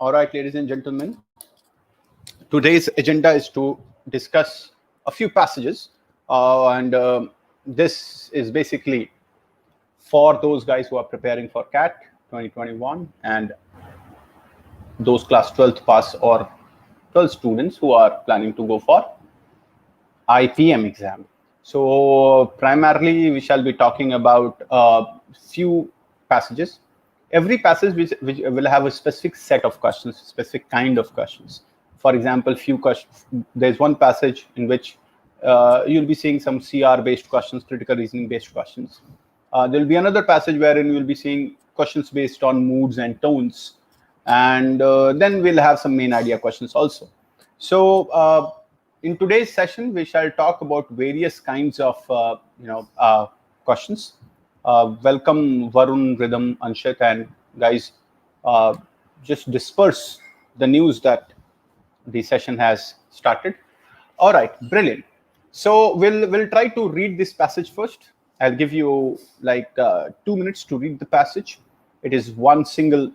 All right, ladies and gentlemen, today's agenda is to discuss a few passages, and this is basically for those guys who are preparing for CAT 2021 and those class 12th pass or 12 students who are planning to go for IPM exam. So primarily we shall be talking about a few passages. Every passage which will have a specific set of questions, specific kind of questions. For example, few questions. There's one passage in which you'll be seeing some CR-based questions, critical reasoning-based questions. There'll be another passage wherein you'll be seeing questions based on moods and tones, and then we'll have some main idea questions also. So in today's session, we shall talk about various kinds of questions. Welcome Varun, Rhythm, Anshit, and guys, just disperse the news that the session has started. All right, brilliant. So we'll try to read this passage first. I'll give you like 2 minutes to read the passage. It is one single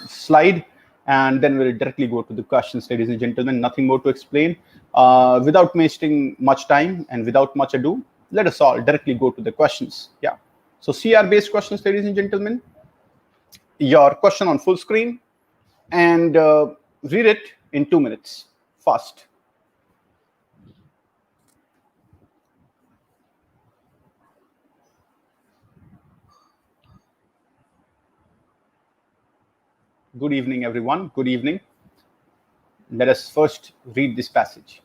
slide, and then we'll directly go to the questions, ladies and gentlemen. Nothing more to explain. Without wasting much time and without much ado, let us all directly go to the questions. Yeah. So CR-based questions, ladies and gentlemen. Your question on full screen, and read it in 2 minutes. Fast. Good evening, everyone. Good evening. Let us first read this passage.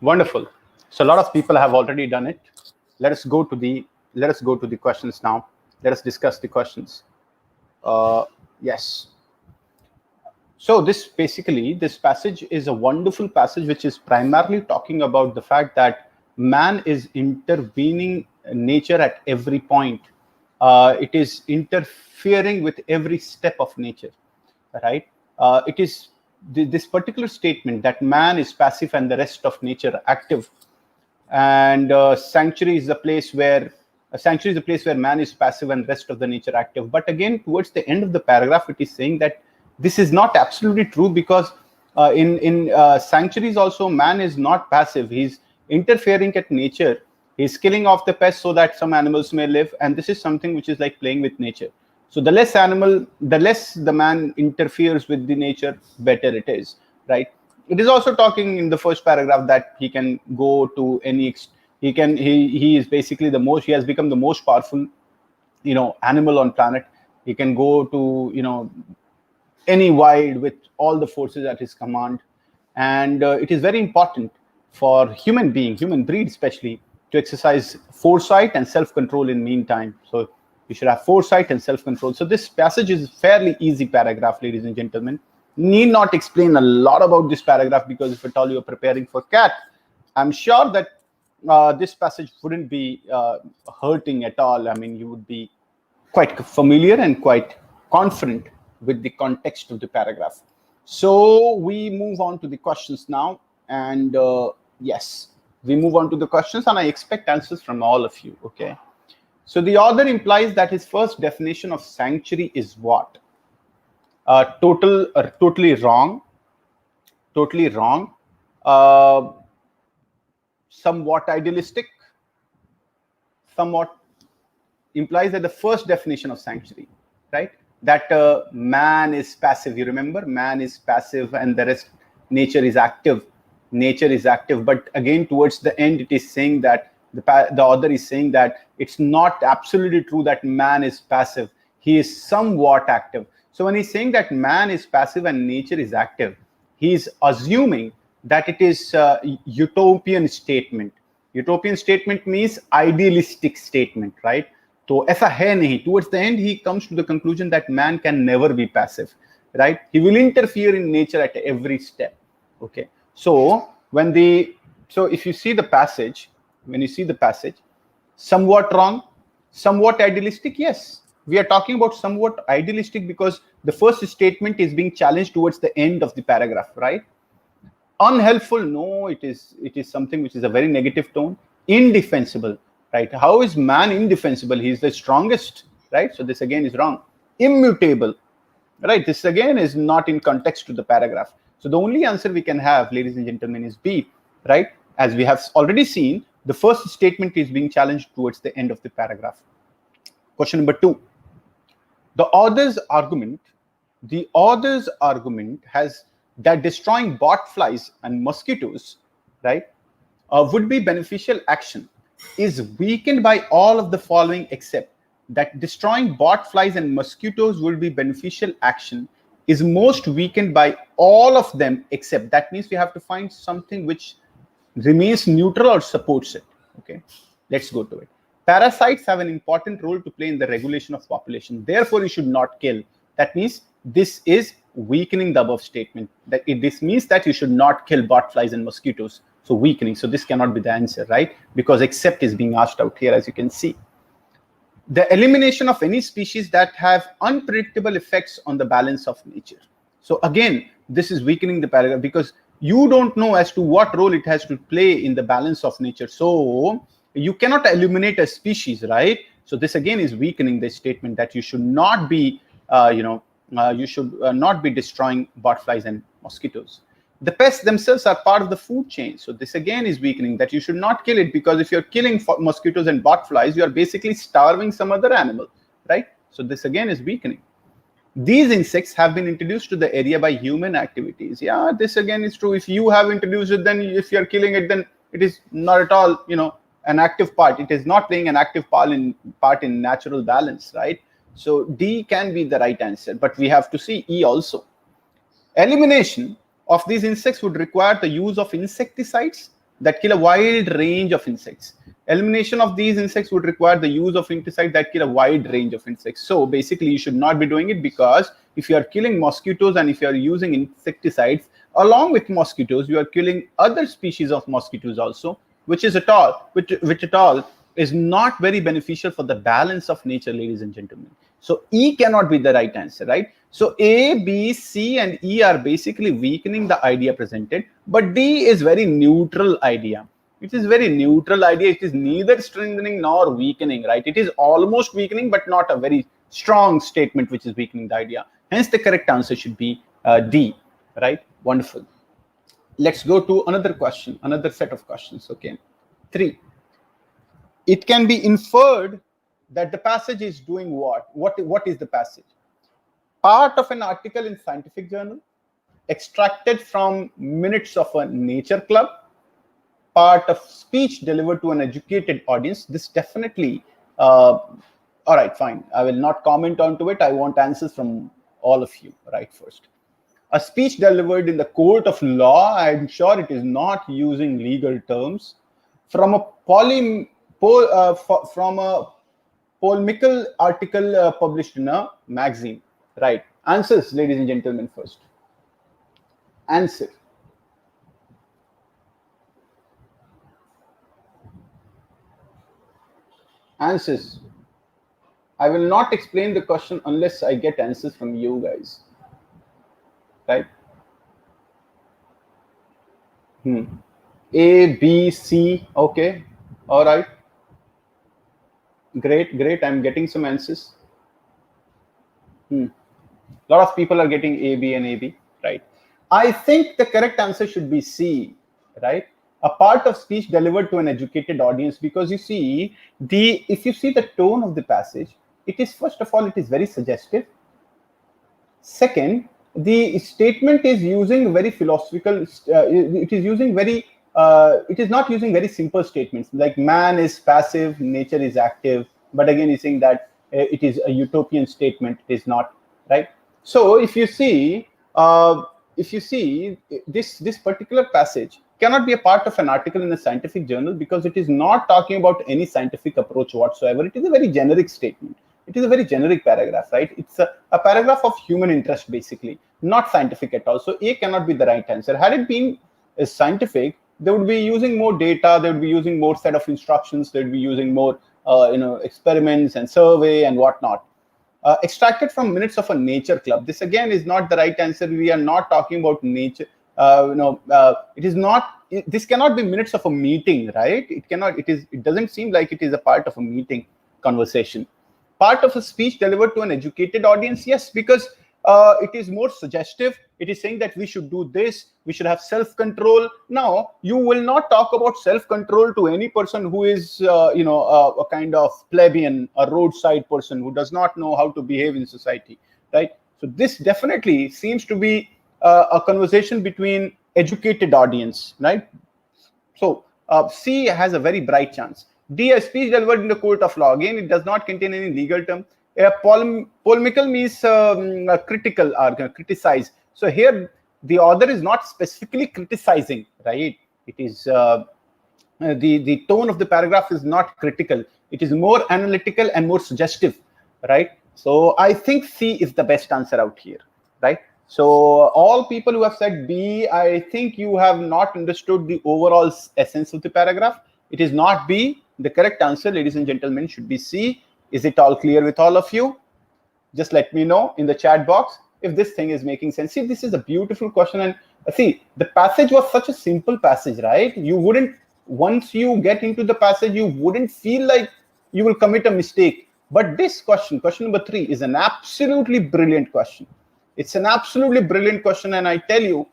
Wonderful. So a lot of people have already done it. Let us go to the questions now. Let us discuss the questions. Yes. So this passage is a wonderful passage which is primarily talking about the fact that man is intervening nature at every point. It is interfering with every step of nature, right? It is this particular statement that man is passive and the rest of nature active, and sanctuary is the place where man is passive and rest of the nature active. But again, towards the end of the paragraph, it is saying that this is not absolutely true, because in sanctuaries also man is not passive. He's interfering at nature. He's killing off the pests so that some animals may live, and this is something which is like playing with nature. So the less the man interferes with the nature, better it is, right? It is also talking in the first paragraph that he can go to any, he is basically he has become the most powerful, animal on planet. He can go to, any wild with all the forces at his command. And it is very important for human breed especially, to exercise foresight and self-control in meantime. So you should have foresight and self-control. So this passage is fairly easy paragraph, ladies and gentlemen. Need not explain a lot about this paragraph, because if at all you're preparing for CAT, I'm sure that this passage wouldn't be hurting at all. I mean, you would be quite familiar and quite confident with the context of the paragraph. So we move on to the questions now. And yes, we move on to the questions, and I expect answers from all of you. Okay. So the author implies that his first definition of sanctuary is what? Totally wrong. Totally wrong. Somewhat idealistic. Somewhat implies that the first definition of sanctuary, right? That man is passive. You remember, man is passive, and the rest, nature is active. Nature is active. But again, towards the end, it is saying that the author is saying that it's not absolutely true that man is passive. He is somewhat active. So when he's saying that man is passive and nature is active, he's assuming that it is a utopian statement. Utopian statement means idealistic statement, right? तो ऐसा है नहीं. Towards the end, he comes to the conclusion that man can never be passive, right? He will interfere in nature at every step. Okay. So if you see the passage, somewhat wrong, somewhat idealistic, yes. We are talking about somewhat idealistic because the first statement is being challenged towards the end of the paragraph, right? Unhelpful, no, it is something which is a very negative tone. Indefensible, right? How is man indefensible? He is the strongest, right? So this again is wrong. Immutable, right? This again is not in context to the paragraph. So the only answer we can have, ladies and gentlemen, is B, right? As we have already seen, the first statement is being challenged towards the end of the paragraph. Question number 2. The author's argument has that destroying botflies and mosquitoes, right, would be beneficial action, is weakened by all of the following except that destroying botflies and mosquitoes will be beneficial action is most weakened by all of them except. That means we have to find something which remains neutral or supports it. Okay, let's go to it. Parasites have an important role to play in the regulation of population. Therefore, you should not kill. That means this is weakening the above statement. This means that you should not kill botflies and mosquitoes. So weakening. So this cannot be the answer, right? Because except is being asked out here, as you can see. The elimination of any species that have unpredictable effects on the balance of nature. So again, this is weakening the paragraph because you don't know as to what role it has to play in the balance of nature. So you cannot eliminate a species, right? So this again is weakening the statement that you should not be, not be destroying botflies and mosquitoes. The pests themselves are part of the food chain. So this again is weakening that you should not kill it, because if you're killing mosquitoes and botflies, you are basically starving some other animal, right? So this again is weakening. These insects have been introduced to the area by human activities. Yeah, this again is true. If you have introduced it, then if you're killing it, then it is not at all, an active part. It is not playing an active part in natural balance, right? So D can be the right answer, but we have to see E also. Elimination of these insects would require the use of insecticides that kill a wide range of insects. Elimination of these insects would require the use of insecticides that kill a wide range of insects. So basically, you should not be doing it, because if you are killing mosquitoes and if you are using insecticides along with mosquitoes, you are killing other species of mosquitoes also, which at all is not very beneficial for the balance of nature, ladies and gentlemen. So E cannot be the right answer, right? So A, B, C, and E are basically weakening the idea presented, but D is very neutral idea. It is very neutral idea. It is neither strengthening nor weakening, right? It is almost weakening, but not a very strong statement which is weakening the idea. Hence, the correct answer should be D, right? Wonderful. Let's go to another question, another set of questions. Okay. 3. It can be inferred that the passage is doing what? What is the passage? Part of an article in scientific journal, extracted from minutes of a nature club, part of speech delivered to an educated audience. This definitely, all right, fine. I will not comment onto it. I want answers from all of you, right? First. A speech delivered in the court of law, I'm sure it is not using legal terms. From a polemical article published in a magazine. Right. Answers, ladies and gentlemen, first. Answer. Answers. I will not explain the question unless I get answers from you guys. Right? A, B, C. Okay. All right. Great, great. I'm getting some answers. A lot of people are getting A, B, and A, B. Right. I think the correct answer should be C. Right. A part of speech delivered to an educated audience, because you see if you see the tone of the passage, it is, first of all, it is very suggestive. Second, the statement is using very philosophical. It is not using very simple statements like man is passive, nature is active. But again, he's saying that it is a utopian statement. It is not, right. So if you see this particular passage cannot be a part of an article in a scientific journal, because it is not talking about any scientific approach whatsoever. It is a very generic statement. It is a very generic paragraph, right? It's a paragraph of human interest, basically, not scientific at all. So A cannot be the right answer. Had it been scientific, they would be using more data, they would be using more set of instructions, they would be using more experiments and survey and whatnot. Extracted from minutes of a nature club. This again is not the right answer. We are not talking about nature. It is not. This cannot be minutes of a meeting, right? It cannot. It doesn't seem like it is a part of a meeting conversation. Part of a speech delivered to an educated audience, yes, because it is more suggestive. It is saying that we should do this, we should have self-control. Now, you will not talk about self-control to any person who is, a kind of plebeian, a roadside person who does not know how to behave in society, right? So this definitely seems to be a conversation between educated audience, right? So C has a very bright chance. D, a speech delivered in the court of law. Again, it does not contain any legal term. Polemical means critical or criticize. So here, the author is not specifically criticizing, right? It is the tone of the paragraph is not critical. It is more analytical and more suggestive, right? So I think C is the best answer out here, right? So all people who have said B, I think you have not understood the overall essence of the paragraph. It is not B. The correct answer, ladies and gentlemen, should be C. Is it all clear with all of you? Just let me know in the chat box if this thing is making sense. See, this is a beautiful question. And see, the passage was such a simple passage, right? You wouldn't, once you get into the passage, you wouldn't feel like you will commit a mistake. But this question number 3, is an absolutely brilliant question. It's an absolutely brilliant question. And I tell you,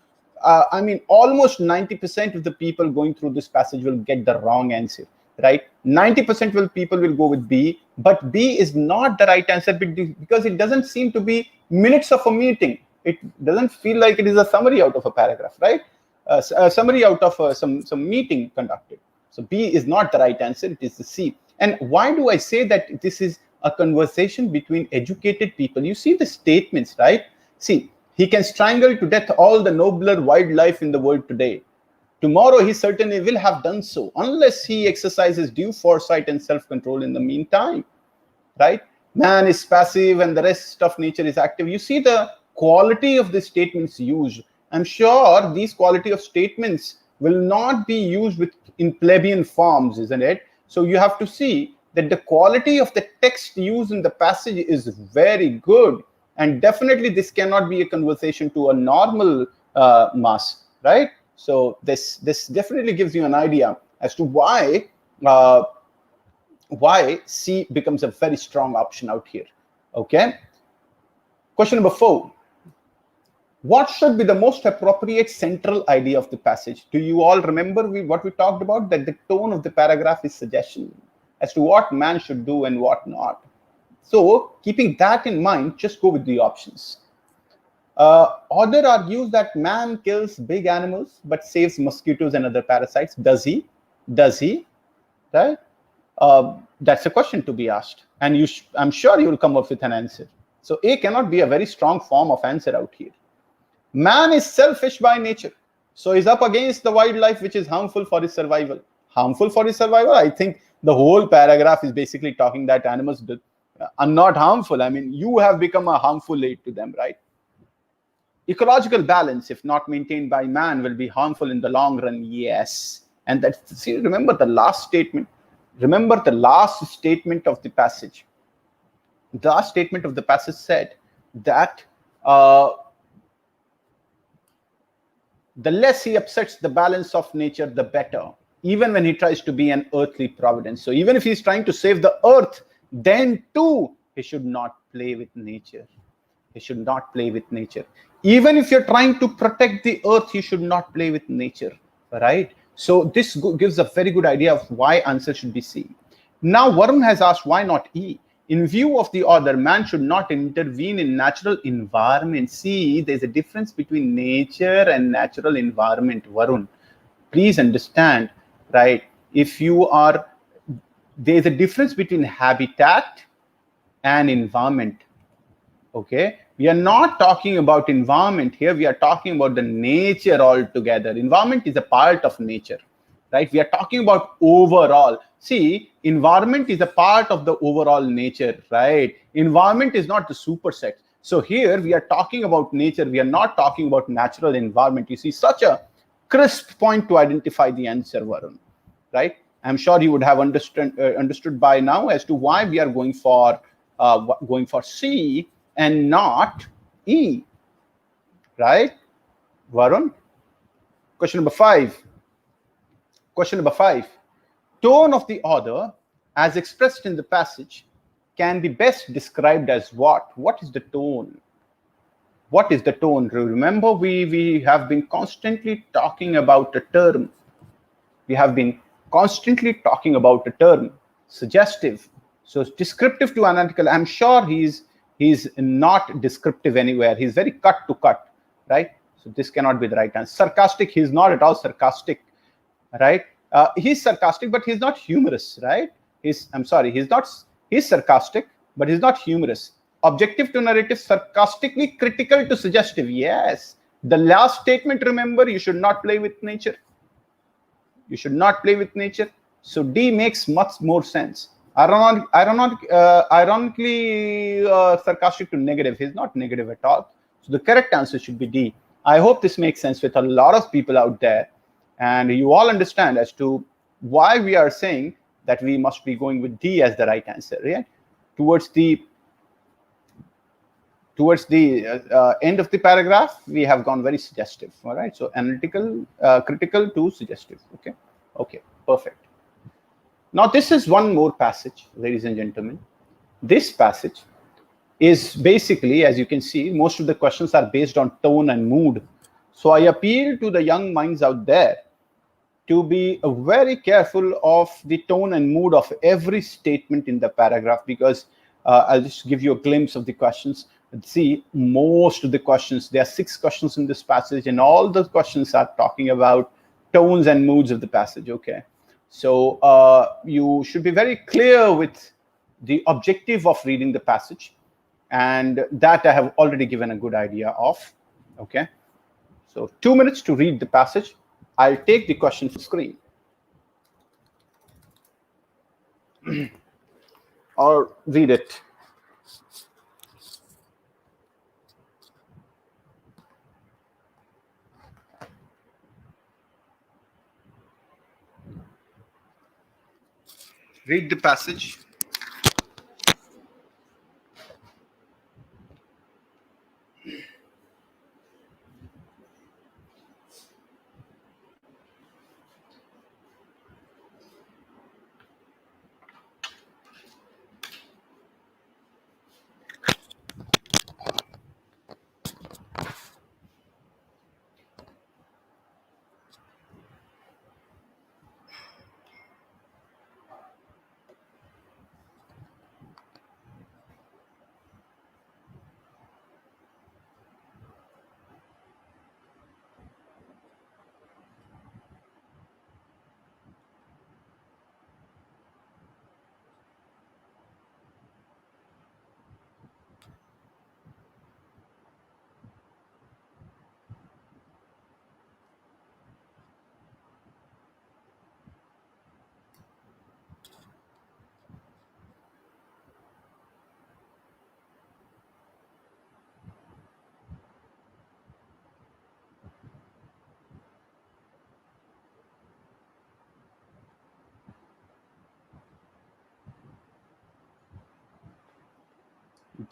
I mean, almost 90% of the people going through this passage will get the wrong answer, right? 90% of people will go with B, but B is not the right answer because it doesn't seem to be minutes of a meeting. It doesn't feel like it is a summary out of a paragraph, right? A summary out of some meeting conducted. So B is not the right answer. It is the C. And why do I say that this is a conversation between educated people? You see the statements, right? See, he can strangle to death all the nobler wildlife in the world today. Tomorrow, he certainly will have done so, unless he exercises due foresight and self-control in the meantime, right? Man is passive and the rest of nature is active. You see the quality of the statements used. I'm sure these quality of statements will not be used in plebeian forms, isn't it? So you have to see that the quality of the text used in the passage is very good. And definitely this cannot be a conversation to a normal mass, right? So this definitely gives you an idea as to why C becomes a very strong option out here. Okay. Question number 4. What should be the most appropriate central idea of the passage? Do you all remember what we talked about? That the tone of the paragraph is suggestion as to what man should do and what not. So keeping that in mind, just go with the options. Author argues that man kills big animals but saves mosquitoes and other parasites. Does he? Does he? Right? That's a question to be asked. And I'm sure you will come up with an answer. So A cannot be a very strong form of answer out here. Man is selfish by nature, so he's up against the wildlife, which is harmful for his survival. Harmful for his survival? I think the whole paragraph is basically talking that animals are not harmful. I mean, you have become a harmful aid to them, right? Ecological balance, if not maintained by man, will be harmful in the long run. Yes. And see, remember the last statement. Remember the last statement of the passage. The last statement of the passage said that the less he upsets the balance of nature, the better, even when he tries to be an earthly providence. So even if he's trying to save the earth, then too, he should not play with nature. He should not play with nature. Even if you're trying to protect the earth, you should not play with nature, right? So this gives a very good idea of why answer should be C. Now, Varun has asked, why not E? In view of the order, man should not intervene in natural environment. See, there's a difference between nature and natural environment, Varun. Please understand, right? There's a difference between habitat and environment. Okay, we are not talking about environment here, we are talking about the nature altogether. Environment is a part of nature, right? We are talking about overall. See, environment is a part of the overall nature, right? Environment is not the superset. So here we are talking about nature, we are not talking about natural environment. You see, such a crisp point to identify the answer, Varun, right? I'm sure you would have understood by now as to why we are going for C and not E, right, Varun? Question number 5. Question number 5. Tone of the author, as expressed in the passage, can be best described as what? What is the tone? What is the tone? Remember, we have been constantly talking about a term. We have been constantly talking about a term, suggestive. So descriptive to analytical. I'm sure he's not descriptive anywhere. He's very cut to cut, right? So this cannot be the right answer. Sarcastic, he's not at all sarcastic, right? He's sarcastic, but he's not humorous, right? He's sarcastic, but he's not humorous. Objective to narrative, sarcastically critical to suggestive. Yes. The last statement, remember, you should not play with nature. You should not play with nature. So D makes much more sense. Ironically, sarcastic to negative. He's not negative at all. So the correct answer should be D. I hope this makes sense with a lot of people out there. And you all understand as to why we are saying that we must be going with D as the right answer. Yeah? Towards the end of the paragraph, we have gone very suggestive. All right. So analytical, critical to suggestive. Okay. Okay. Perfect. Now, this is one more passage, ladies and gentlemen. This passage is basically, as you can see, most of the questions are based on tone and mood. So I appeal to the young minds out there to be very careful of the tone and mood of every statement in the paragraph, because I'll just give you a glimpse of the questions. See, most of the questions, there are 6 questions in this passage, and all the questions are talking about tones and moods of the passage. Okay. So you should be very clear with the objective of reading the passage, and that I have already given a good idea of. Okay. So 2 minutes to read the passage. I'll take the question from the screen. Or read it. Read the passage.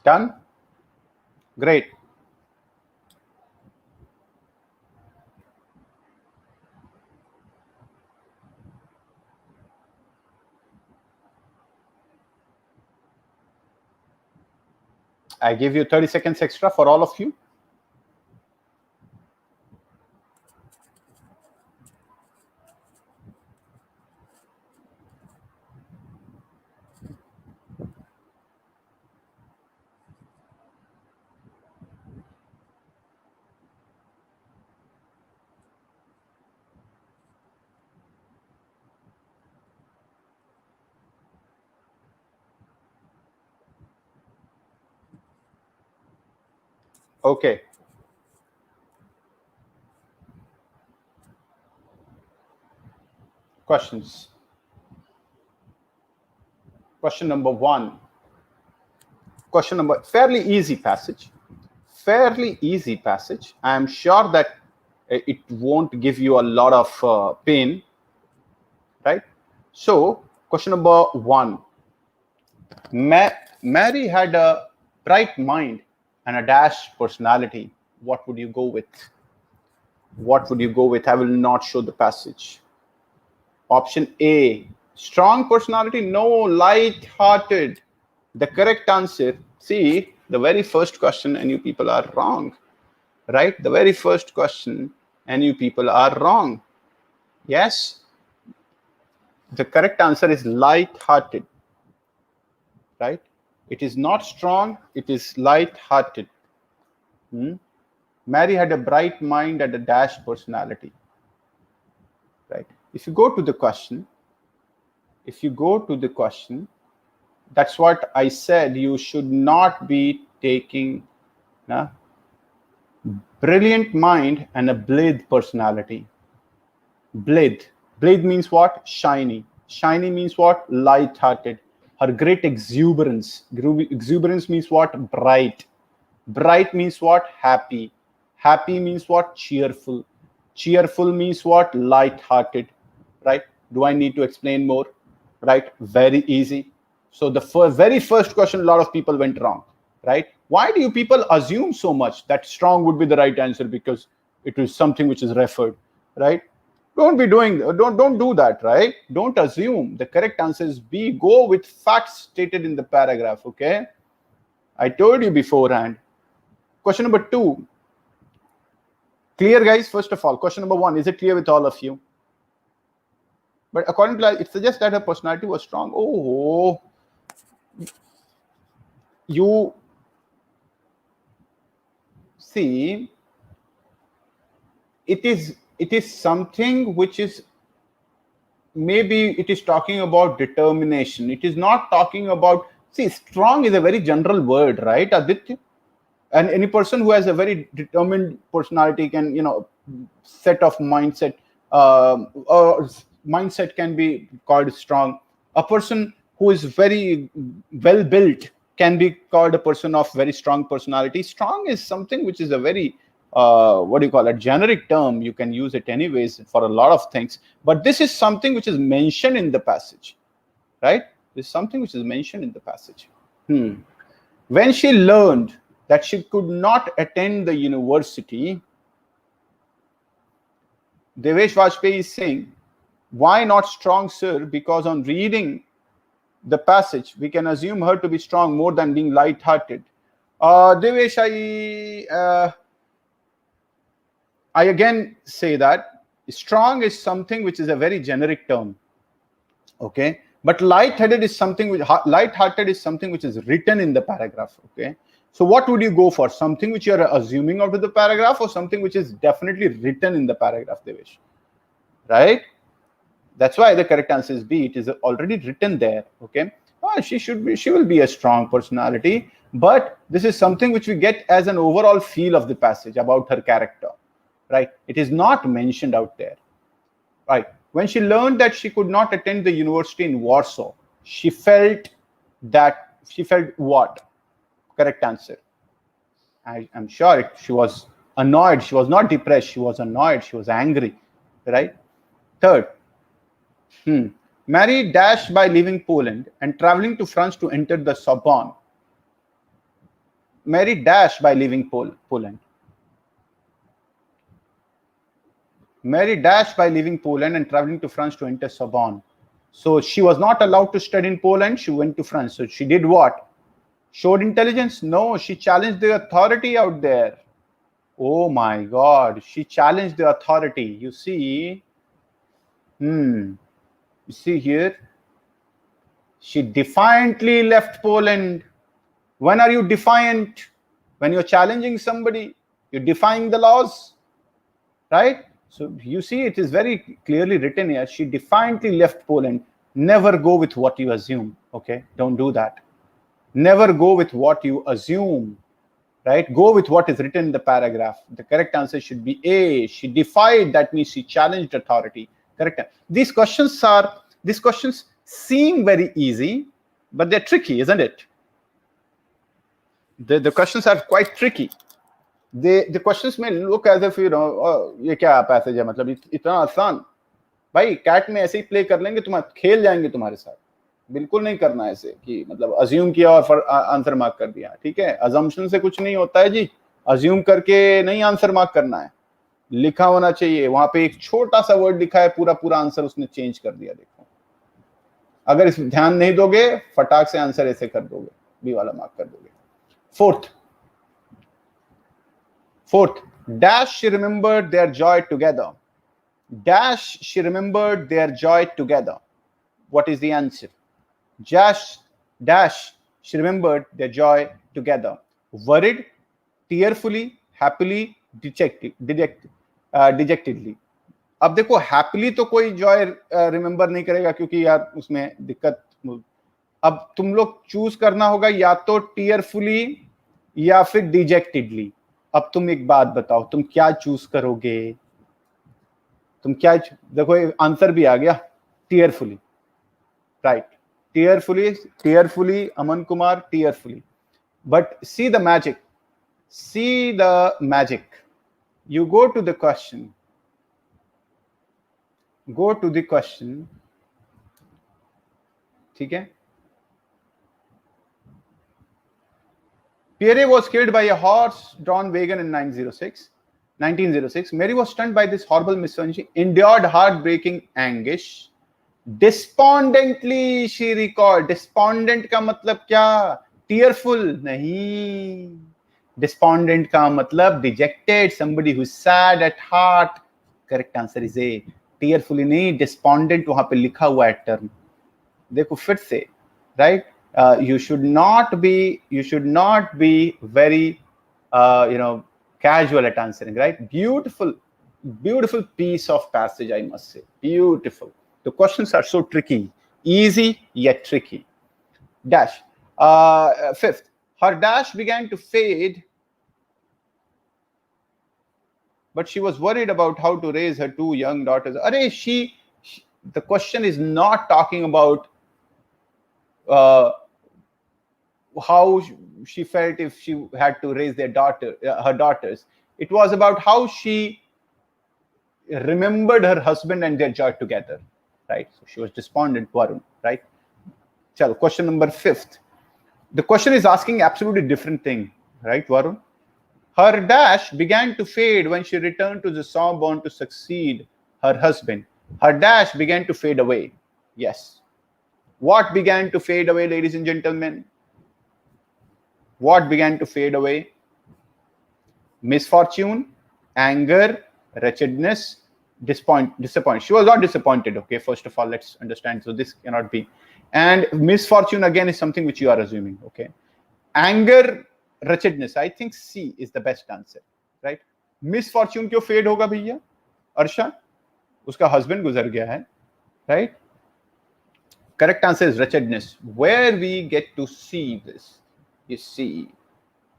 Done? Great. I give you 30 seconds extra for all of you. Okay. Questions. Question number one. Question number, fairly easy passage. Fairly easy passage. I am sure that it won't give you a lot of pain, right? So, question number one. Mary had a bright mind and a dash personality. What would you go with? What would you go with? I will not show the passage. Option A, strong personality. No, light-hearted. The correct answer, see, the very first question, and you people are wrong, right? The very first question, and you people are wrong. Yes, the correct answer is light-hearted, right? It is not strong, it is light-hearted. Mary had a bright mind and a dash personality, right? If you go to the question, that's what I said. You should not be taking brilliant mind and a blithe personality. Blithe means what? Shiny. Shiny means what? Light-hearted. Her great exuberance. Exuberance means what? Bright. Bright means what? Happy. Happy means what? Cheerful. Cheerful means what? Light-hearted. Right? Do I need to explain more? Right? Very easy. So the very first question, a lot of people went wrong. Right? Why do you people assume so much that strong would be the right answer because it is something which is referred, right? Don't do that, right? Don't assume. The correct answer is B. Go with facts stated in the paragraph, okay? I told you beforehand. Question number two. Clear, guys? First of all, question number one, is it clear with all of you? But according to it suggests that her personality was strong. Oh, you see, it is something which is, maybe it is talking about determination. It is not talking about, see, strong is a very general word, right, Aditya? And any person who has a very determined personality can, set of mindset, or mindset can be called strong. A person who is very well built can be called a person of very strong personality. Strong is something which is a very what do you call it, generic term. You can use it anyways for a lot of things, but this is something which is mentioned in the passage, right? This is something which is mentioned in the passage. When she learned that she could not attend the university, Devesh Vajpayee is saying, why not strong, sir? Because on reading the passage, we can assume her to be strong more than being light-hearted. Devesh, I again say that strong is something which is a very generic term, okay? But light-hearted is something which is written in the paragraph, okay? So what would you go for? Something which you are assuming out of the paragraph, or something which is definitely written in the paragraph, Devesh? Right? That's why the correct answer is B. It is already written there, okay? She will be a strong personality, but this is something which we get as an overall feel of the passage about her character, right? It is not mentioned out there, right? When she learned that she could not attend the university in Warsaw, she felt what? Correct answer. I'm sure she was annoyed. She was not depressed. She was annoyed. She was angry, right? Third, Mary dashed by leaving Poland and traveling to France to enter the Sorbonne. Mary dash by leaving Poland. Mary dashed by leaving Poland and traveling to France to enter Sorbonne. So she was not allowed to study in Poland. She went to France. So she did what? Showed intelligence? No, she challenged the authority out there. Oh my God, she challenged the authority. You see, you see here, she defiantly left Poland. When are you defiant? When you're challenging somebody, you're defying the laws, right? So you see, it is very clearly written here. She defiantly left Poland. Never go with what you assume. Okay, don't do that. Never go with what you assume, right? Go with what is written in the paragraph. The correct answer should be A. She defied. That means she challenged authority. Correct. These questions seem very easy, but they're tricky, isn't it? The questions are quite tricky. The questions may look as if, you know, ये क्या passage है, मतलब इतना आसान. भाई cat में ऐसे ही play कर लेंगे, तुम खेल जाएंगे तुम्हारे साथ. बिल्कुल नहीं करना ऐसे कि मतलब अज्यूम किया और आंसर मार्क कर दिया. ठीक है, अजम्पशन से कुछ नहीं होता है जी. अज्यूम करके नहीं आंसर मार्क करना है, लिखा होना चाहिए. वहां पे एक छोटा सा वर्ड लिखा है, पूरा आंसर उसने चेंज कर दिया. देखो, अगर इस ध्यान नहीं दोगे, फटाक से आंसर ऐसे कर दोगे, बी वाला मार्क कर दोगे. Fourth, dash she remembered their joy together. Dash she remembered their joy together. What is the answer? Dash she remembered their joy together. Worried, tearfully, happily, dejectedly. अब देखो, happily तो कोई joy remember नहीं करेगा, क्योंकि यार उसमें दिक्कत. अब तुम लोग चूज करना होगा, या तो tearfully या फिर dejectedly. अब तुम एक बात बताओ, तुम क्या चूज करोगे? तुम क्या, देखो आंसर भी आ गया, tearfully, right? Tearfully, Aman Kumar, tearfully. But see the magic. You go to the question. ठीक है? Pierre was killed by a horse-drawn wagon in 1906. Mary was stunned by this horrible misfortune, endured heartbreaking anguish. Despondently she recalled. Despondent का मतलब क्या? Tearful नहीं. Despondent का मतलब dejected, somebody who is sad at heart. Correct answer is A. Tearfully नहीं, despondent वहां पे लिखा हुआ है term. देखो फिर से, right? You should not be very casual at answering, right? Beautiful piece of passage, I must say. Beautiful. The questions are so tricky, easy yet tricky. Dash. Fifth, her dash began to fade, but she was worried about how to raise her two young daughters. The question is not talking about how she felt if she had to raise her daughters. It was about how she remembered her husband and their joy together, right? So she was despondent, Varun, right? Chalo, question number 5th. The question is asking absolutely different thing, right, Varun? Her dash began to fade when she returned to the Sorbonne to succeed her husband. Her dash began to fade away. Yes. What began to fade away, ladies and gentlemen? What began to fade away? Misfortune, anger, wretchedness, disappointment. She was not disappointed, okay? First of all, let's understand. So this cannot be. And misfortune, again, is something which you are assuming, okay? Anger, wretchedness, I think C is the best answer, right? Misfortune क्यों fade होगा भैया? अर्षा, उसका husband गुजर गया है, right? Correct answer is wretchedness. Where we get to see this, you see,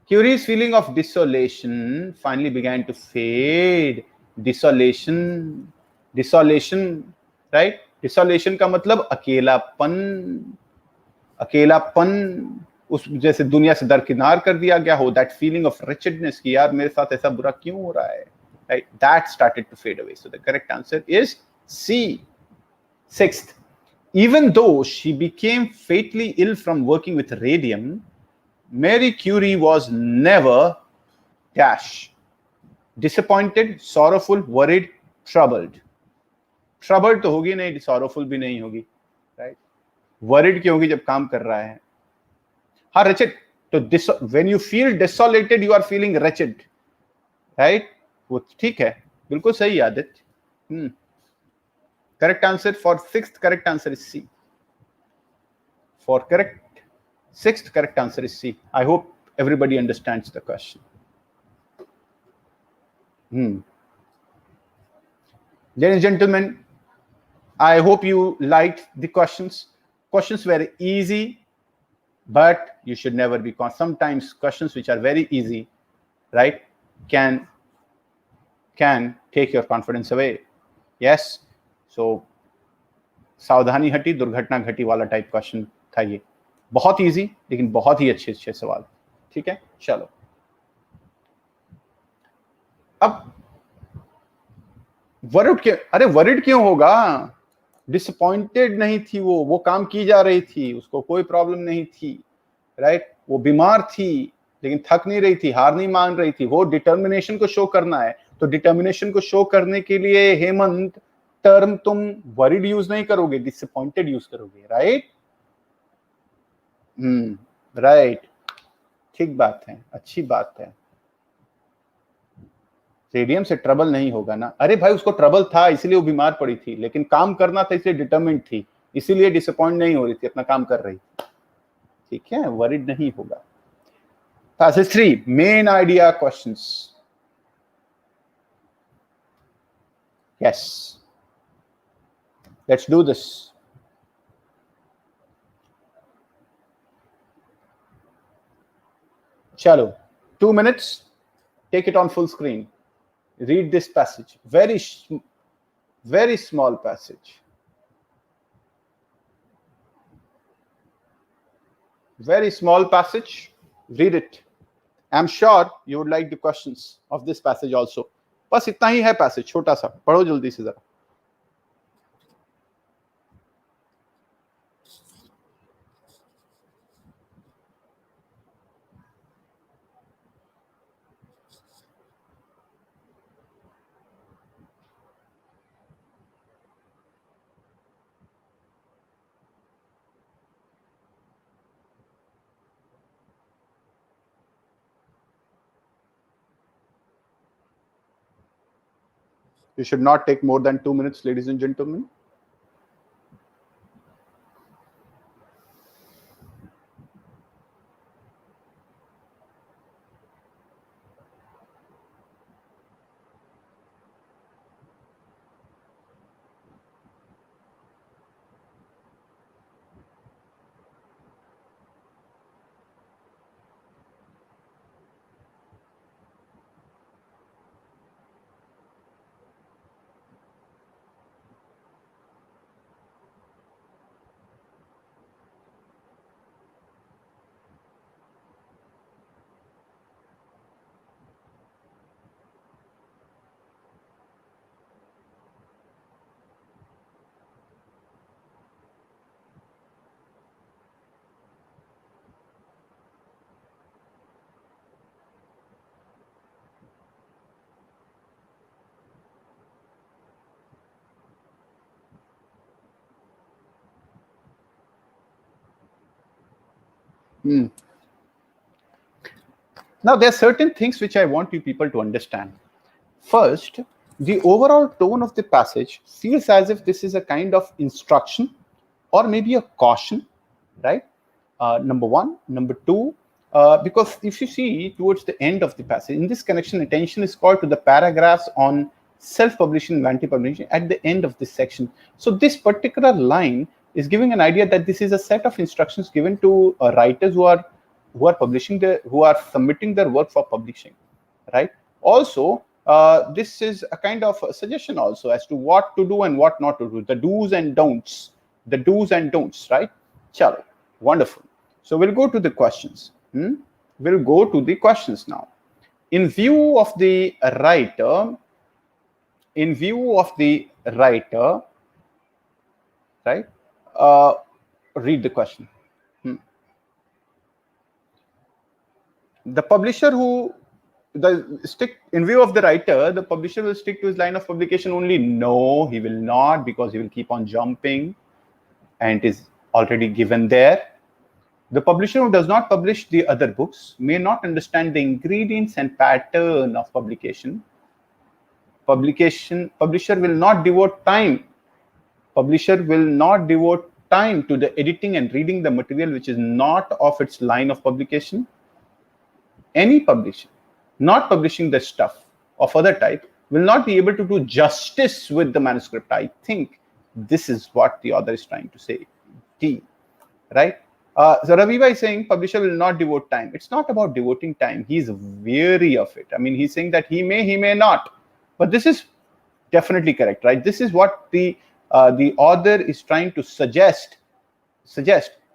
Curie's feeling of desolation finally began to fade. Desolation, right? Desolation का मतलब अकेलापन, उस जैसे दुनिया से दरकिनार कर दिया गया हो. That feeling of wretchedness कि यार मेरे साथ ऐसा बुरा क्यों हो रहा है, right? That started to fade away. So the correct answer is C. 6th, even though she became fatally ill from working with radium, Mary Curie was never dash. Disappointed, sorrowful, worried, troubled. Troubled तो होगी नहीं, sorrowful भी नहीं होगी, right? Worried क्यों होगी जब काम कर रहा है? हाँ, wretched. तो when you feel desolated, you are feeling wretched, right? वो ठीक है, बिल्कुल सही Aditya. Correct answer for sixth correct answer is C. For sixth correct answer is C. I hope everybody understands the question. Ladies and gentlemen, I hope you liked the questions. Questions were easy, but you should never be sometimes questions which are very easy, right, can take your confidence away. Yes, so सावधानी हटी दुर्घटना घटी वाला type question था ये. बहुत easy लेकिन बहुत ही अच्छे सवाल. ठीक है, चलो. अब वरिड क्यों होगा? डिसअपॉइंटेड नहीं थी, वो काम की जा रही थी, उसको कोई प्रॉब्लम नहीं थी, राइट? वो बीमार थी लेकिन थक नहीं रही थी, हार नहीं मान रही थी. वो डिटर्मिनेशन को शो करना है, तो डिटर्मिनेशन को शो करने के लिए हेमंत टर्म तुम वरिड यूज नहीं करोगे, डिसअपॉइंटेड यूज करोगे, राइट? राइट, ठीक बात है, अच्छी बात है. रेडियम से ट्रबल नहीं होगा ना? अरे भाई, उसको ट्रबल था इसीलिए वो बीमार पड़ी थी, लेकिन काम करना था इसलिए डिटरमिन्ड थी, इसीलिए डिसअपॉइंट नहीं हो रही थी, अपना काम कर रही थी. ठीक है, वरिड नहीं होगा. Passage 3, main idea questions. Yes, let's do this. Chalo, 2 minutes, take it on full screen. Read this passage. Very small passage. Very small passage. Read it. I'm sure you would like the questions of this passage also. बस इतना ही है passage, छोटा सा. पढ़ो जल्दी से जरा. You should not take more than 2 minutes, ladies and gentlemen. Now, there are certain things which I want you people to understand. First, the overall tone of the passage feels as if this is a kind of instruction or maybe a caution, right? Number one. Number two, because if you see towards the end of the passage, in this connection, attention is called to the paragraphs on self-publishing and anti-publishing at the end of this section. So this particular line is giving an idea that this is a set of instructions given to writers who are submitting their work for publishing, right? Also, this is a kind of a suggestion also as to what to do and what not to do, the do's and don'ts, right? Chalo, wonderful. So we'll go to the questions. We'll go to the questions now. In view of the writer, right? Read the question. The publisher who in view of the writer, the publisher will stick to his line of publication only. No, he will not, because he will keep on jumping, and it is already given there. The publisher who does not publish the other books may not understand the ingredients and pattern of publication. Publisher will not devote time. Publisher will not devote time to the editing and reading the material which is not of its line of publication. Any publisher not publishing the stuff of other type will not be able to do justice with the manuscript. I think this is what the author is trying to say. D, right? So Raviva is saying publisher will not devote time. It's not about devoting time. He's weary of it. I mean, he's saying that he may not. But this is definitely correct, right? This is what the author is trying to suggest,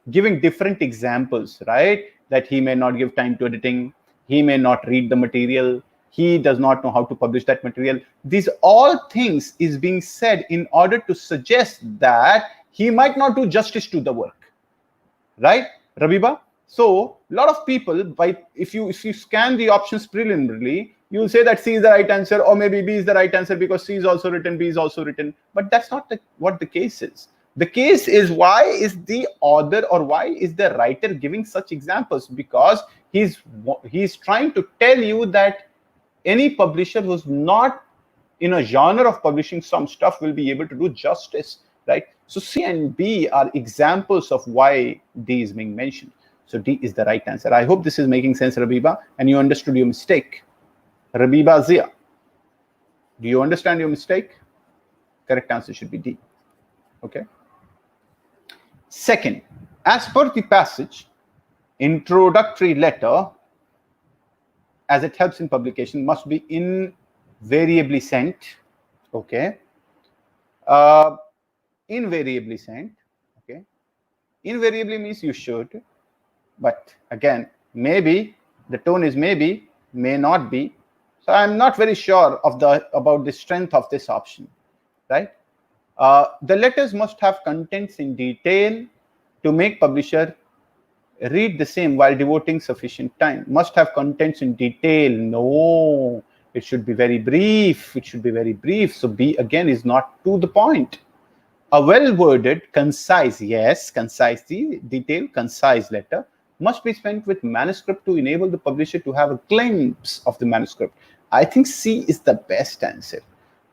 giving different examples, right? That he may not give time to editing, he may not read the material, he does not know how to publish that material. These all things is being said in order to suggest that he might not do justice to the work, right, Rabiba? So a lot of people, if you scan the options preliminarily, you will say that C is the right answer, or maybe B is the right answer because C is also written, B is also written. But that's not what the case is. The case is, why is the author or why is the writer giving such examples? Because he's trying to tell you that any publisher who's not in a genre of publishing some stuff will be able to do justice, right? So C and B are examples of why D is being mentioned. So D is the right answer. I hope this is making sense, Rabiba, and you understood your mistake. Rabiba Zia, do you understand your mistake? Correct answer should be D. Okay. Second, as per the passage, introductory letter, as it helps in publication, must be invariably sent. Okay. Invariably sent. Okay. Invariably means you should, but again, maybe, the tone is maybe, may not be. So I'm not very sure of about the strength of this option, right? The letters must have contents in detail to make publisher read the same while devoting sufficient time. Must have contents in detail. No, it should be very brief. It should be very brief. So B again is not to the point. A well-worded, concise, yes, concise, the detailed, concise letter must be spent with manuscript to enable the publisher to have a glimpse of the manuscript. I think C is the best answer,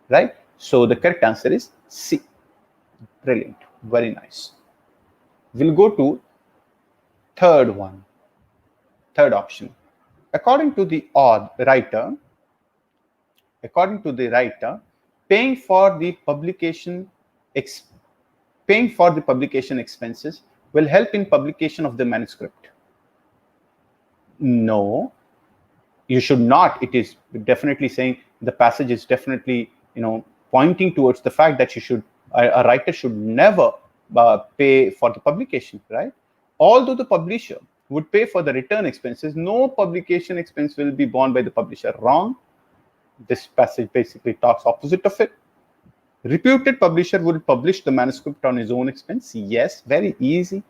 right? So the correct answer is C. Brilliant. Very nice. We'll go to third option. According to the writer, paying for the publication expenses will help in publication of the manuscript. No, you should not. It is definitely saying, the passage is definitely, pointing towards the fact that a writer should never pay for the publication, right? Although the publisher would pay for the return expenses, no publication expense will be borne by the publisher. Wrong. This passage basically talks opposite of it. Reputed publisher would publish the manuscript on his own expense. Yes, very easy,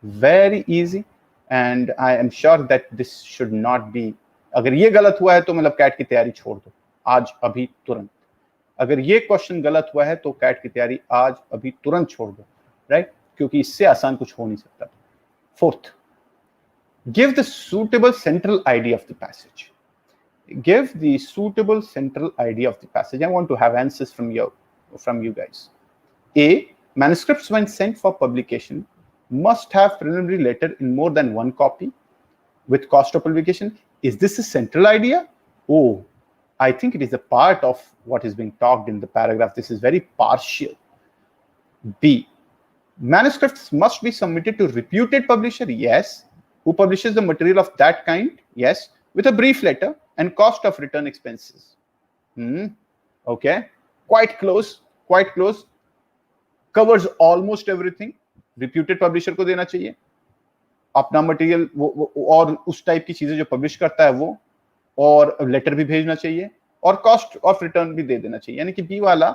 very easy. And I am sure that this should not be. अगर ये गलत हुआ है तो मतलब cat की तैयारी छोड़ दो आज अभी तुरंत. अगर ये क्वेश्चन गलत हुआ है तो कैट की तैयारी आज अभी तुरंत छोड़ दो, राइट? क्योंकि इससे आसान कुछ हो नहीं सकता. Fourth, give the suitable central idea of the passage. Give the suitable central idea of the passage. I want to have answers from you guys. A, manuscripts when sent for publication must have preliminary letter in more than one copy with cost of publication. Is this a central idea? Oh, I think it is a part of what is being talked in the paragraph. This is very partial. B, manuscripts must be submitted to reputed publisher. Yes. Who publishes the material of that kind? Yes. With a brief letter and cost of return expenses. Okay. Quite close. Covers almost everything. Reputed publisher को देना चाहिए अपना material और उस type की चीजें जो publish करता है वो, और लेटर भी भेजना चाहिए और कॉस्ट ऑफ रिटर्न भी दे देना चाहिए. यानी कि बी वाला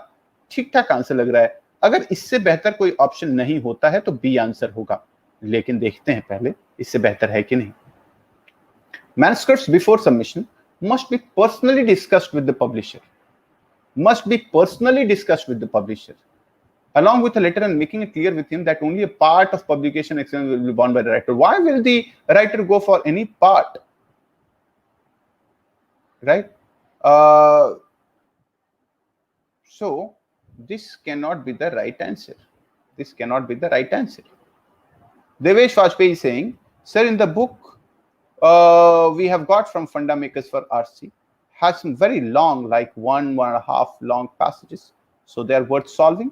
ठीक ठाक आंसर लग रहा है. अगर इससे बेहतर कोई ऑप्शन नहीं होता है तो बी आंसर होगा, लेकिन देखते हैं पहले इससे बेहतर है कि नहीं. Manuscripts before submission must be personally discussed with the publisher. Must be personally discussed with the publisher, along with a letter, and making it clear with him that only a part of publication expense will be borne by the writer. Why will the writer go for any part? Right? So this cannot be the right answer. This cannot be the right answer. Devesh Vajpayee is saying, sir, in the book we have got from FundaMakers for RC has some very long, like 1.5 long passages. So they are worth solving,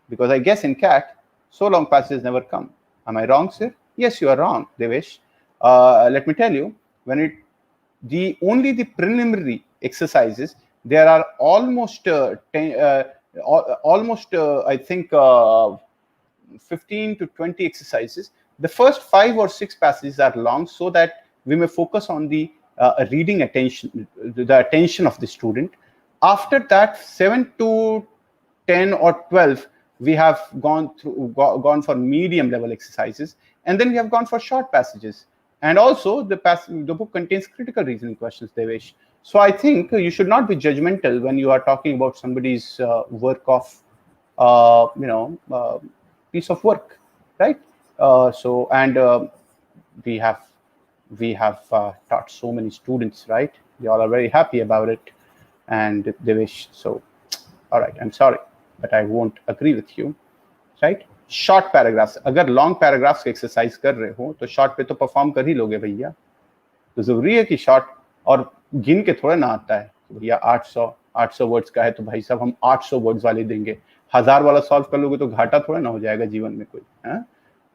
because I guess in CAT, so long passages never come. Am I wrong, sir? Yes, you are wrong, Devesh. Let me tell you, when only the preliminary exercises, there are almost I think 15 to 20 exercises. The first 5 or 6 passages are long, so that we may focus on the reading attention, the attention of the student. After that, 7 to 10 or 12, we have gone for medium level exercises, and then we have gone for short passages. And also the book contains critical reasoning questions, Devesh. So I think you should not be judgmental when you are talking about somebody's work of, piece of work, right? We have taught so many students, right? They all are very happy about it, and they wish so. All right, I'm sorry, but I won't agree with you, right? Short paragraphs. अगर long paragraphs की exercise कर रहे हो तो short पे तो perform कर ही लोगे भैया. तो जरूरी है कि short, और गिन के थोड़ा ना आता है भैया 800 वर्ड्स का है तो भाई साहब हम 800 वर्ड्स वाले देंगे. 1000 वाला सॉल्व कर लोगे तो घाटा थोड़ा ना हो जाएगा जीवन में कोई.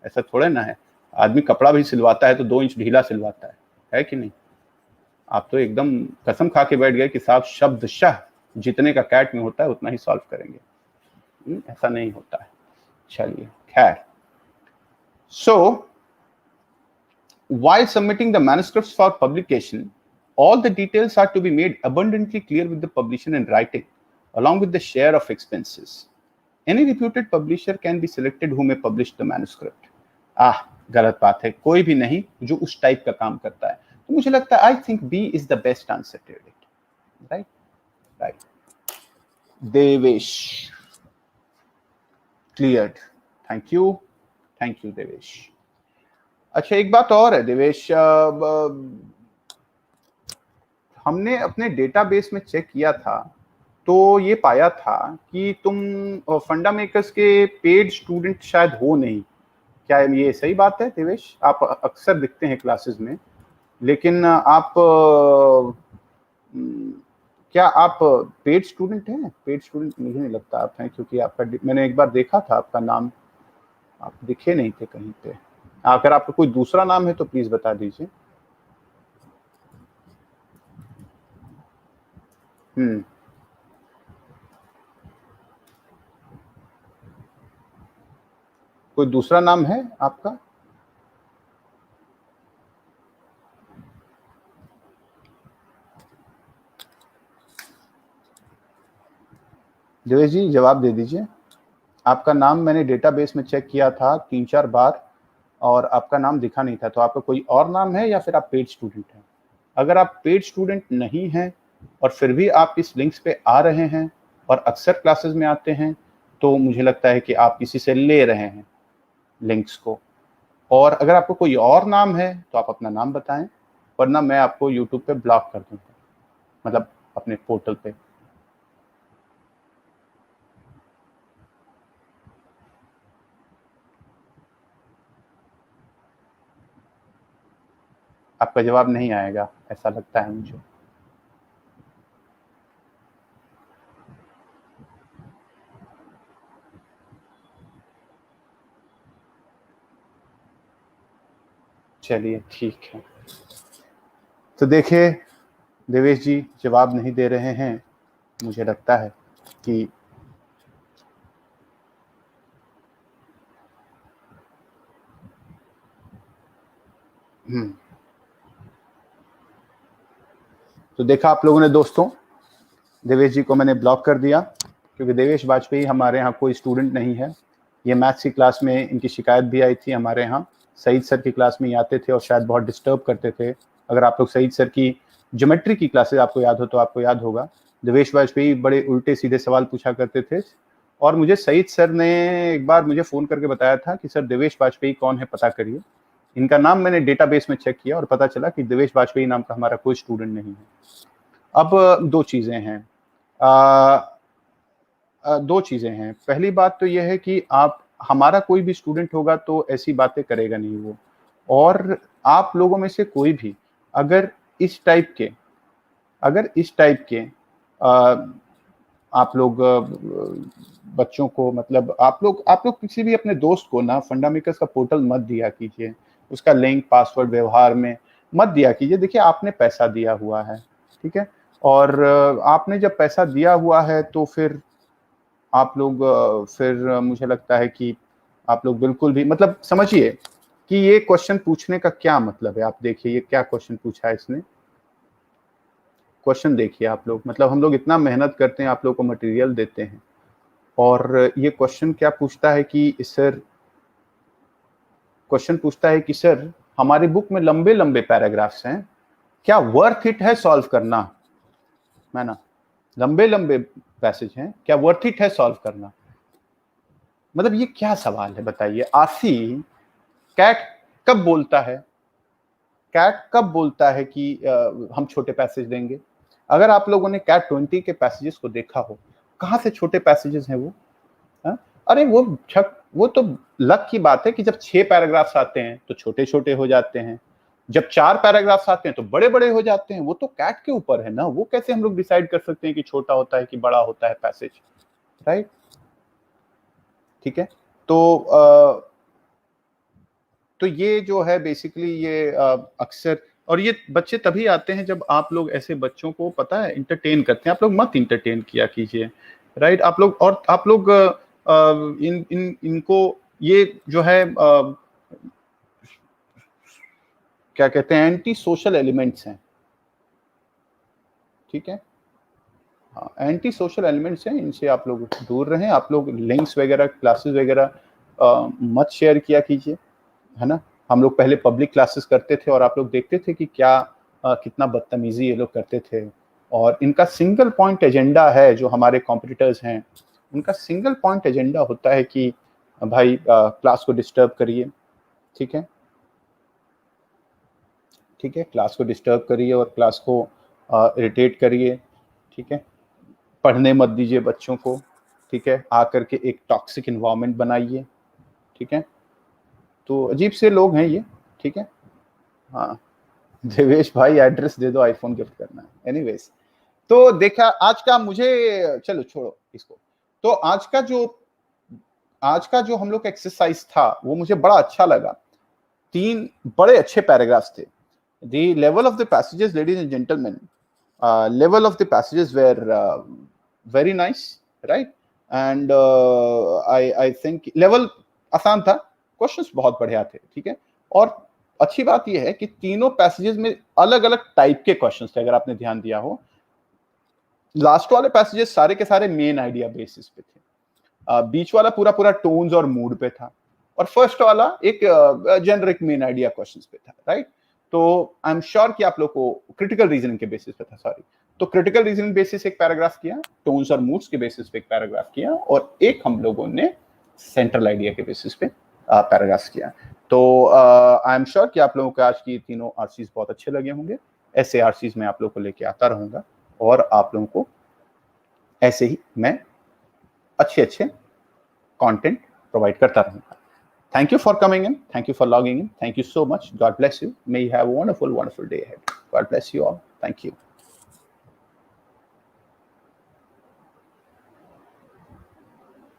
ऐसा थोड़ा ना है. आदमी कपड़ा भी सिलवाता है तो 2 इंच ढीला सिलवाता है कि नहीं? आप तो एकदम कसम खा के बैठ गए कि साहब शब्दशः जितने का कैट में होता है उतना ही सॉल्व करेंगे. ऐसा नहीं होता है. चलिए खैर. So while submitting the manuscripts for publication, all the details are to be made abundantly clear with the publisher in writing, along with the share of expenses. Any reputed publisher can be selected who may publish the manuscript. गलत बात है. कोई भी नहीं जो उस type का काम करता है. तो मुझे लगता है I think B is the best answer to it. Right. Devesh. Cleared. Thank you, Devesh. अच्छा, एक बात और है देवेश, हमने अपने डेटाबेस में चेक किया था तो ये पाया था कि तुम फंडामेकर्स के पेड स्टूडेंट शायद हो नहीं. क्या ये सही बात है देवेश? आप अक्सर दिखते हैं क्लासेस में, लेकिन आप क्या आप पेड स्टूडेंट हैं? पेड स्टूडेंट मुझे नहीं लगता आप हैं, क्योंकि आपका मैंने एक बार देखा था आपका नाम, आप दिखे नहीं थे कहीं पे. अगर आपका कोई दूसरा नाम है तो प्लीज बता दीजिए. कोई दूसरा नाम है आपका? देवेश जी जवाब दे दीजिए. आपका नाम मैंने डेटाबेस में चेक किया था 3-4 बार और आपका नाम दिखा नहीं था. तो आपका कोई और नाम है या फिर आप पेड स्टूडेंट हैं? अगर आप पेड स्टूडेंट नहीं हैं और फिर भी आप इस लिंक्स पे आ रहे हैं और अक्सर क्लासेस में आते हैं, तो मुझे लगता है कि आप किसी से ले रहे हैं लिंक्स को. और अगर आपको कोई और नाम है तो आप अपना नाम बताएं, वरना मैं आपको यूट्यूब पे ब्लॉक कर दूंगा, मतलब अपने पोर्टल पे. आपका जवाब नहीं आएगा ऐसा लगता है मुझे. चलिए ठीक है. तो देखिए देवेश जी जवाब नहीं दे रहे हैं. मुझे लगता है कि तो देखा आप लोगों ने दोस्तों, देवेश जी को मैंने ब्लॉक कर दिया क्योंकि देवेश वाजपेयी हमारे यहाँ कोई स्टूडेंट नहीं है. ये मैथ्स की क्लास में इनकी शिकायत भी आई थी हमारे यहाँ. सईद सर की क्लास में ही आते थे और शायद बहुत डिस्टर्ब करते थे अगर आप लोग सईद सर की ज्योमेट्री की क्लासेस आपको याद हो तो आपको याद होगा, देवेश वाजपेयी बड़े उल्टे सीधे सवाल पूछा करते थे, और मुझे सईद सर ने एक बार मुझे फ़ोन करके बताया था कि सर देवेश वाजपेयी कौन है पता करिए। इनका नाम मैंने डेटाबेस में चेक किया और पता चला कि देवेश वाजपेयी नाम का हमारा कोई स्टूडेंट नहीं है। अब दो चीज़ें हैं, दो चीज़ें हैं। पहली बात तो यह है कि आप, हमारा कोई भी स्टूडेंट होगा तो ऐसी बातें करेगा नहीं वो, और आप लोगों में से कोई भी अगर इस टाइप के आप लोग बच्चों को, मतलब आप लोग किसी भी अपने दोस्त को ना फंडामेकर्स का पोर्टल मत दिया कीजिए, उसका लिंक पासवर्ड व्यवहार में मत दिया कीजिए। देखिए आपने पैसा दिया हुआ है, ठीक है, और आपने जब पैसा दिया हुआ है तो फिर आप लोग फिर मुझे लगता है कि आप लोग बिल्कुल भी, मतलब समझिए कि ये क्वेश्चन पूछने का क्या मतलब है। आप देखिए ये क्या क्वेश्चन पूछा है इसने, क्वेश्चन देखिए आप लोग, मतलब हम लोग इतना मेहनत करते हैं, आप लोग को मटेरियल देते हैं, और ये क्वेश्चन क्या पूछता है कि सर, क्वेश्चन पूछता है कि सर हमारी बुक में लंबे लंबे पैराग्राफ्स हैं, क्या वर्थ इट है सॉल्व करना, है ना, लंबे लंबे पैसेज हैं, क्या वर्थ इट है सॉल्व करना। मतलब ये क्या सवाल है बताइए। आसी कैट कब बोलता है, कैट कब बोलता है कि हम छोटे पैसेज देंगे। अगर आप लोगों ने कैट 20 के पैसेजेस को देखा हो, कहाँ से छोटे पैसेजेस हैं वो, हा? अरे वो तो लक की बात है कि जब 6 पैराग्राफ्स आते हैं तो छोटे छोटे हो जाते हैं, जब 4 पैराग्राफ्स आते हैं तो बड़े बड़े हो जाते हैं। वो तो कैट के ऊपर है ना, वो कैसे हम लोग डिसाइड कर सकते हैं कि छोटा होता है कि बड़ा होता है पैसेज, राइट। ठीक है, तो ये जो है बेसिकली ये अक्सर, और ये बच्चे तभी आते हैं जब आप लोग ऐसे बच्चों को पता है इंटरटेन करते हैं। आप लोग मत इंटरटेन किया कीजिए, राइट। आप लोग इनको ये जो है क्या कहते हैं, एंटी सोशल एलिमेंट्स हैं, ठीक है, हाँ एंटी सोशल एलिमेंट्स हैं, इनसे आप लोग दूर रहें। आप लोग लिंक्स वगैरह, क्लासेस वगैरह मत शेयर किया कीजिए, है ना। हम लोग पहले पब्लिक क्लासेस करते थे और आप लोग देखते थे कि क्या कितना बदतमीजी ये लोग करते थे, और इनका सिंगल पॉइंट एजेंडा है, जो हमारे कॉम्पिटिटर्स हैं उनका सिंगल पॉइंट एजेंडा होता है कि भाई क्लास को डिस्टर्ब करिए, ठीक है, ठीक है, क्लास को डिस्टर्ब करिए और क्लास को इरिटेट करिए, ठीक है, पढ़ने मत दीजिए बच्चों को, ठीक है, आकर के एक टॉक्सिक इन्वायरमेंट बनाइए, ठीक है। तो अजीब से लोग हैं ये, ठीक है, हाँ देवेश भाई एड्रेस दे दो, आईफोन गिफ्ट करना है। एनीवेज, तो देखा आज का, मुझे चलो छोड़ो इसको, तो आज का जो हम लोग एक्सरसाइज था वो मुझे बड़ा अच्छा लगा। 3 बड़े अच्छे पैराग्राफ्स थे। The level of the passages, ladies and gentlemen, level of the passages were very nice, right? And I think level आसान था, क्वेश्चंस बहुत बढ़िया थे, ठीक है। और अच्छी बात यह है कि तीनों पैसेजेस में अलग अलग टाइप के क्वेश्चंस थे, अगर आपने ध्यान दिया हो। लास्ट वाले पैसेजेस सारे के सारे मेन आइडिया बेसिस पे थे, बीच वाला पूरा पूरा टोन्स और मूड पे था, और फर्स्ट वाला एक जेनरिक मेन आइडिया क्वेश्चंस पे था, राइट। तो आई एम श्योर कि आप लोग को क्रिटिकल रीजनिंग के बेसिस पे था, सॉरी, तो क्रिटिकल रीजनिंग बेसिस एक पैराग्राफ किया, टोन्स और मूड्स के बेसिस पे एक पैराग्राफ किया, और एक हम लोगों ने सेंट्रल आइडिया के बेसिस पे पैराग्राफ किया। तो आई एम श्योर कि आप लोगों को आज की तीनों आरसीज बहुत अच्छे लगे होंगे। ऐसे आरसीज मैं आप लोगों को लेके आता रहूंगा, और आप लोगों को ऐसे ही मैं अच्छे अच्छे कंटेंट प्रोवाइड करता रहूंगा। Thank you for coming in. Thank you for logging in. Thank you so much. God bless you. May you have a wonderful, wonderful day ahead. God bless you all. Thank you.